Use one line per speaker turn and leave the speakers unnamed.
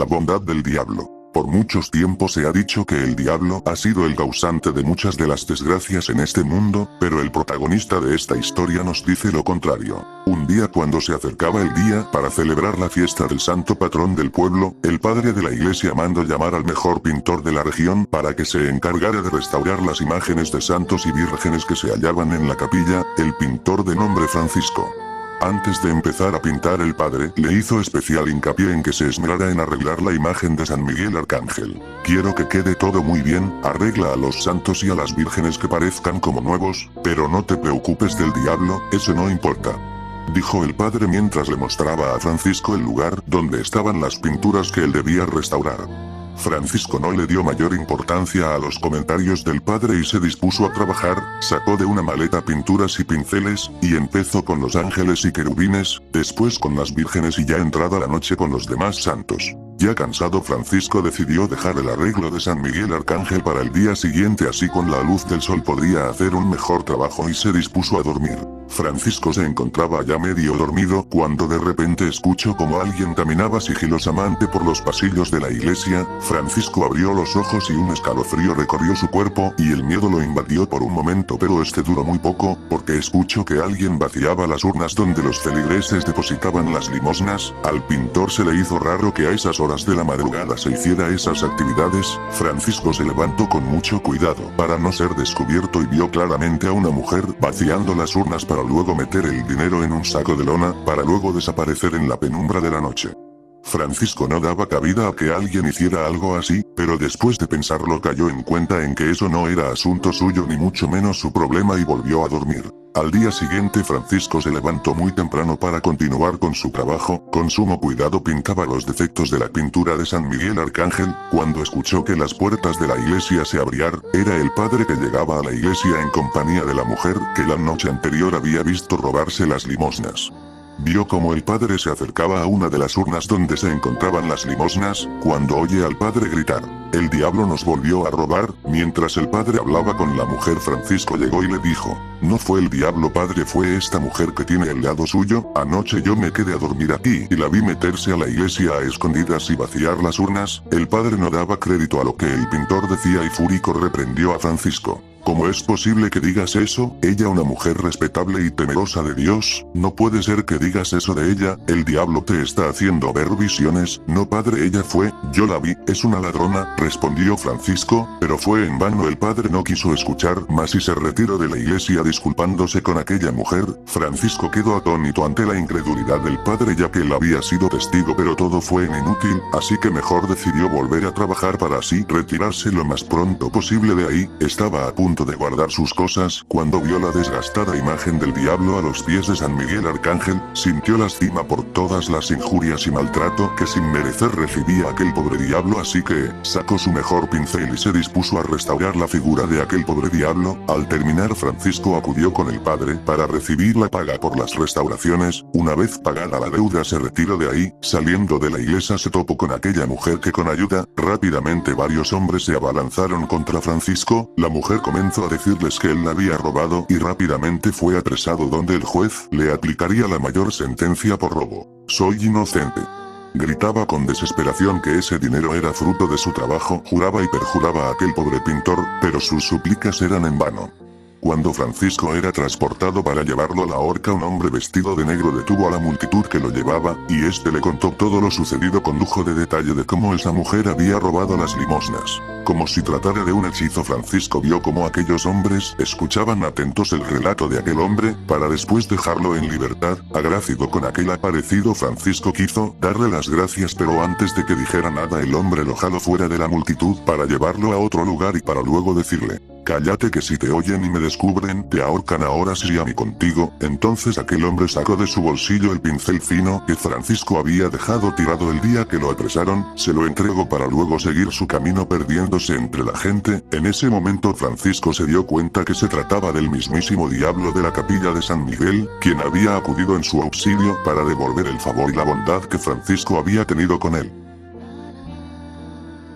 La bondad del diablo. Por muchos tiempos se ha dicho que el diablo ha sido el causante de muchas de las desgracias en este mundo, pero el protagonista de esta historia nos dice lo contrario. Un día cuando se acercaba el día para celebrar la fiesta del santo patrón del pueblo, el padre de la iglesia mandó llamar al mejor pintor de la región para que se encargara de restaurar las imágenes de santos y vírgenes que se hallaban en la capilla, el pintor de nombre Francisco. Antes de empezar a pintar el padre le hizo especial hincapié en que se esmerara en arreglar la imagen de San Miguel Arcángel. Quiero que quede todo muy bien, arregla a los santos y a las vírgenes que parezcan como nuevos, pero no te preocupes del diablo, eso no importa. Dijo el padre mientras le mostraba a Francisco el lugar donde estaban las pinturas que él debía restaurar. Francisco no le dio mayor importancia a los comentarios del padre y se dispuso a trabajar, sacó de una maleta pinturas y pinceles, y empezó con los ángeles y querubines, después con las vírgenes y ya entrada la noche con los demás santos. Ya cansado Francisco decidió dejar el arreglo de San Miguel Arcángel para el día siguiente, así con la luz del sol podría hacer un mejor trabajo, y se dispuso a dormir. Francisco se encontraba ya medio dormido cuando de repente escuchó como alguien caminaba sigilosamente por los pasillos de la iglesia. Francisco abrió los ojos y un escalofrío recorrió su cuerpo y el miedo lo invadió por un momento, pero este duró muy poco, porque escuchó que alguien vaciaba las urnas donde los feligreses depositaban las limosnas. Al pintor se le hizo raro que a esas horas de la madrugada se hiciera esas actividades. Francisco se levantó con mucho cuidado para no ser descubierto y vio claramente a una mujer vaciando las urnas para luego meter el dinero en un saco de lona, para luego desaparecer en la penumbra de la noche. Francisco no daba cabida a que alguien hiciera algo así, pero después de pensarlo cayó en cuenta en que eso no era asunto suyo ni mucho menos su problema y volvió a dormir. Al día siguiente Francisco se levantó muy temprano para continuar con su trabajo, con sumo cuidado pintaba los defectos de la pintura de San Miguel Arcángel. Cuando escuchó que las puertas de la iglesia se abrían, era el padre que llegaba a la iglesia en compañía de la mujer que la noche anterior había visto robarse las limosnas. Vio como el padre se acercaba a una de las urnas donde se encontraban las limosnas, cuando oye al padre gritar: "El diablo nos volvió a robar". Mientras el padre hablaba con la mujer, Francisco llegó y le dijo: "No fue el diablo, padre, fue esta mujer que tiene al lado suyo. Anoche yo me quedé a dormir aquí y la vi meterse a la iglesia a escondidas y vaciar las urnas". El padre no daba crédito a lo que el pintor decía y fúrico reprendió a Francisco: "¿Cómo es posible que digas eso? Ella, una mujer respetable y temerosa de Dios, no puede ser que digas eso de ella. El diablo te está haciendo ver visiones". "No, padre, ella fue, yo la vi, es una ladrona", respondió Francisco, pero fue en vano. El padre no quiso escuchar más y se retiró de la iglesia disculpándose con aquella mujer. Francisco quedó atónito ante la incredulidad del padre, ya que él había sido testigo, pero todo fue inútil, así que mejor decidió volver a trabajar para así retirarse lo más pronto posible de ahí. Estaba a punto de guardar sus cosas cuando vio la desgastada imagen del diablo a los pies de San Miguel Arcángel. Sintió lástima por todas las injurias y maltrato que sin merecer recibía aquel pobre diablo, así que sacó su mejor pincel y se dispuso a restaurar la figura de aquel pobre diablo. Al terminar, Francisco acudió con el padre para recibir la paga por las restauraciones. Una vez pagada la deuda se retiró de ahí. Saliendo de la iglesia se topó con aquella mujer que con ayuda rápidamente varios hombres se abalanzaron contra Francisco. La mujer comenzó a decirles que él la había robado y rápidamente fue apresado, donde el juez le aplicaría la mayor sentencia por robo. "Soy inocente", gritaba con desesperación que ese dinero era fruto de su trabajo. Juraba y perjuraba a aquel pobre pintor, pero sus súplicas eran en vano. Cuando Francisco era transportado para llevarlo a la horca, un hombre vestido de negro detuvo a la multitud que lo llevaba, y este le contó todo lo sucedido con lujo de detalle de cómo esa mujer había robado las limosnas. Como si tratara de un hechizo, Francisco vio cómo aquellos hombres escuchaban atentos el relato de aquel hombre, para después dejarlo en libertad. Agraciado con aquel aparecido, Francisco quiso darle las gracias, pero antes de que dijera nada el hombre lo jaló fuera de la multitud para llevarlo a otro lugar y para luego decirle: "Cállate, que si te oyen y me descubren, te ahorcan ahora sí a mí contigo". Entonces aquel hombre sacó de su bolsillo el pincel fino que Francisco había dejado tirado el día que lo apresaron, se lo entregó para luego seguir su camino perdiéndose entre la gente. En ese momento Francisco se dio cuenta que se trataba del mismísimo diablo de la capilla de San Miguel, quien había acudido en su auxilio para devolver el favor y la bondad que Francisco había tenido con él.